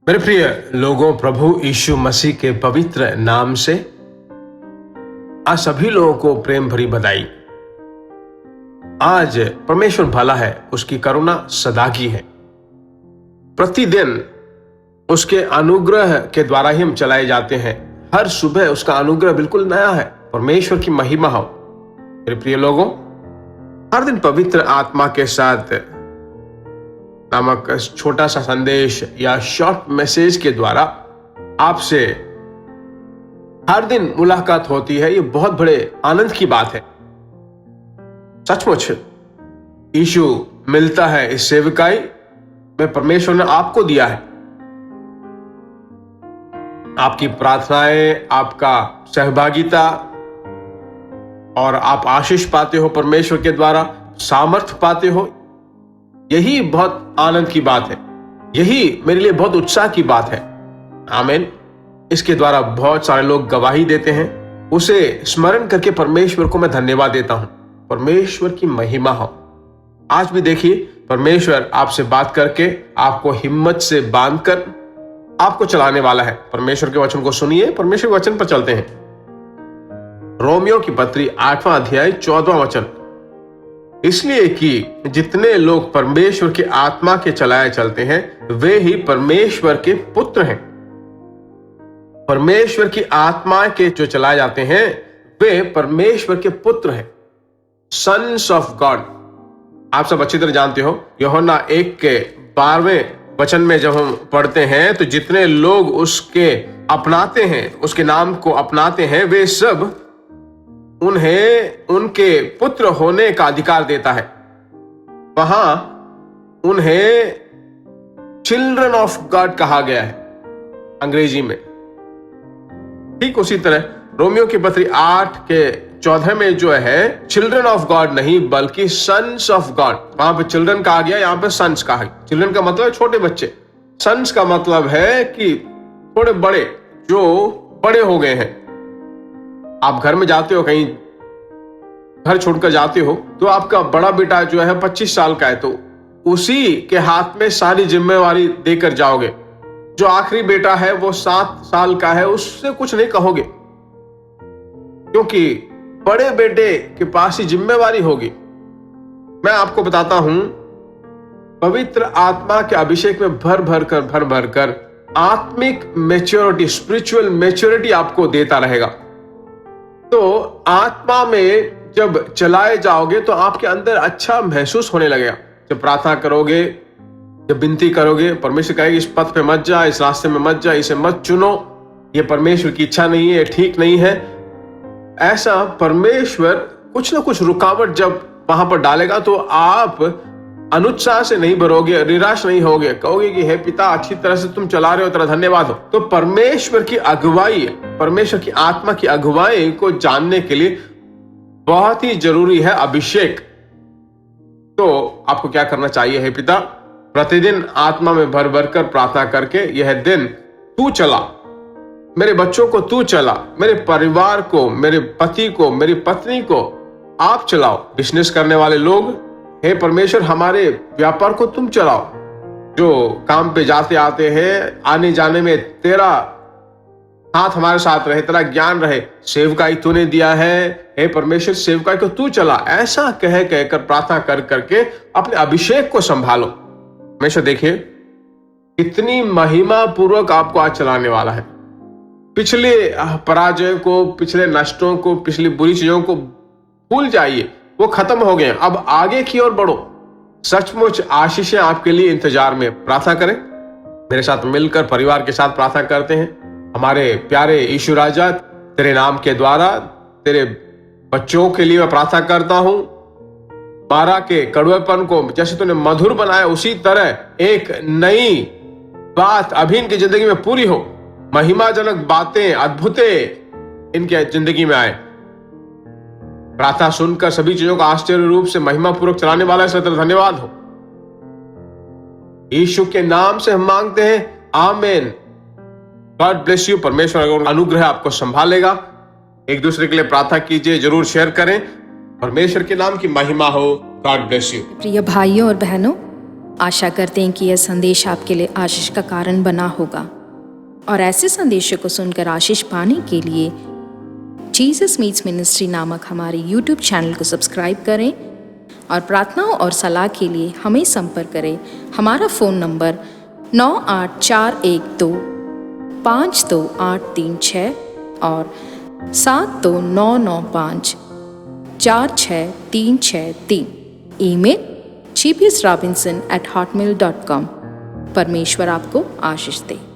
मेरे प्रिय लोगों, प्रभु यीशु मसीह के पवित्र नाम से आज सभी लोगों को प्रेम भरी बधाई। आज परमेश्वर भला है, उसकी करुणा सदा की है। प्रतिदिन उसके अनुग्रह के द्वारा ही हम चलाए जाते हैं। हर सुबह उसका अनुग्रह बिल्कुल नया है। परमेश्वर की महिमा हो। मेरे प्रिय लोगों, हर दिन पवित्र आत्मा के साथ नामक छोटा सा संदेश या शॉर्ट मैसेज के द्वारा आपसे हर दिन मुलाकात होती है। ये बहुत बड़े आनंद की बात है। सचमुच यीशु मिलता है इस सेवकाई में परमेश्वर ने आपको दिया है। आपकी प्रार्थनाएं, आपका सहभागिता और आप आशीष पाते हो परमेश्वर के द्वारा, सामर्थ्य पाते हो। यही बहुत आनंद की बात है। यही मेरे लिए बहुत उत्साह की बात है। आमीन। इसके द्वारा बहुत सारे लोग गवाही देते हैं। उसे स्मरण करके परमेश्वर को मैं धन्यवाद देता हूं। परमेश्वर की महिमा हो। आज भी देखिए, परमेश्वर आपसे बात करके, आपको हिम्मत से बांधकर आपको चलाने वाला है। परमेश्वर के वचन को सुनिए। परमेश्वर के वचन पर चलते हैं। रोमियो की पत्री 8वां अध्याय 14वां वचन। इसलिए कि जितने लोग परमेश्वर की आत्मा के चलाए चलते हैं, वे ही परमेश्वर के पुत्र हैं। परमेश्वर की आत्मा के जो चलाए जाते हैं, वे परमेश्वर के पुत्र हैं, सन्स ऑफ गॉड। आप सब अच्छी तरह जानते हो, यूहन्ना 1 के 12वें वचन में जब हम पढ़ते हैं, तो जितने लोग उसके अपनाते हैं, उसके नाम को अपनाते हैं, वे सब उन्हें उनके पुत्र होने का अधिकार देता है। वहां उन्हें चिल्ड्रन ऑफ गॉड कहा गया है अंग्रेजी में। ठीक उसी तरह रोमियो की पत्री 8 के 14 में जो है, चिल्ड्रन ऑफ गॉड नहीं बल्कि सन्स ऑफ गॉड। वहां पे चिल्ड्रन कहा गया, यहां पे सन्स कहा गया। चिल्ड्रन का मतलब है छोटे बच्चे। सन्स का मतलब है कि थोड़े बड़े, जो बड़े हो गए हैं। आप घर में जाते हो, कहीं घर छोड़कर जाते हो, तो आपका बड़ा बेटा जो है 25 साल का है, तो उसी के हाथ में सारी जिम्मेवारी देकर जाओगे। जो आखिरी बेटा है वो 7 साल का है, उससे कुछ नहीं कहोगे, क्योंकि बड़े बेटे के पास ही जिम्मेवारी होगी। मैं आपको बताता हूं, पवित्र आत्मा के अभिषेक में भर भर कर आत्मिक मैच्योरिटी, स्पिरिचुअल मैच्योरिटी आपको देता रहेगा। तो आत्मा में जब चलाए जाओगे तो आपके अंदर अच्छा महसूस होने लगेगा। जब प्रार्थना करोगे, जब विनती करोगे, परमेश्वर कहेगा इस पथ पे मत जा, इस रास्ते में मत जा, इसे मत चुनो, ये परमेश्वर की इच्छा नहीं है, ठीक नहीं है। ऐसा परमेश्वर कुछ ना कुछ रुकावट जब वहां पर डालेगा, तो आप अनुत्साह से नहीं भरोगे, निराश नहीं होगे, कहोगे कि हे पिता, अच्छी तरह से तुम चला रहे हो, तेरा धन्यवाद हो। तो परमेश्वर की अगुवाई, परमेश्वर की आत्मा की अगुवाई को जानने के लिए बहुत ही जरूरी है अभिषेक। तो आपको क्या करना चाहिए? हे पिता, प्रतिदिन आत्मा में भर कर प्रार्थना करके, यह दिन तू चला, मेरे बच्चों को तू चला, मेरे परिवार को, मेरे पति को, मेरी पत्नी को आप चलाओ। बिजनेस करने वाले लोग, हे परमेश्वर, हमारे व्यापार को तुम चलाओ। जो काम पे जाते आते हैं, आने जाने में तेरा हाथ हमारे साथ रहे, तेरा ज्ञान रहे। सेवकाई तूने दिया है, हे परमेश्वर, सेवकाई को तू चला। ऐसा कहकर प्रार्थना करके अपने अभिषेक को संभालो। हमेशा देखिए कितनी महिमा पूर्वक आपको आज चलाने वाला है। पिछले पराजय को, पिछले नष्टों को, पिछली बुरी चीजों को भूल जाइए, वो खत्म हो गए। अब आगे की ओर बढ़ो। सचमुच आशीषें आपके लिए इंतजार में। प्रार्थना करें, मेरे साथ मिलकर परिवार के साथ प्रार्थना करते हैं। हमारे प्यारे यीशु राजा, तेरे नाम के द्वारा तेरे बच्चों के लिए मैं प्रार्थना करता हूं। मारा के कड़वेपन को जैसे तूने मधुर बनाया, उसी तरह एक नई बात अभी इनकी जिंदगी में पूरी हो। महिमाजनक बातें, अद्भुतें इनके जिंदगी में आए। प्रार्थना सुनकर सभी चीजों को आश्चर्य रूप से महिमा पूर्वक चलाने वाला है, तेरा धन्यवाद हो। यीशु के नाम से हम मांगते हैं, आमीन। God bless you. परमेश्वर अनुग्रह आपको संभालेगा। एक दूसरे के लिए प्रार्थना कीजिए, जरूर शेयर करें। परमेश्वर के नाम की महिमा हो। God bless you. प्रिय भाइयों और बहनों, आशा करते हैं कि यह संदेश आपके लिए आशीष का कारण बना होगा और ऐसे संदेशों को सुनकर आशीष पाने के लिए जीसस मीट्स मिनिस्ट्री नामक हमारे यूट्यूब चैनल को सब्सक्राइब करें और प्रार्थनाओं और सलाह के लिए हमें संपर्क करें। हमारा फ़ोन नंबर 9841252836 और 7299546363। Email gbsrobinson@hotmail.com। परमेश्वर आपको आशीष दे।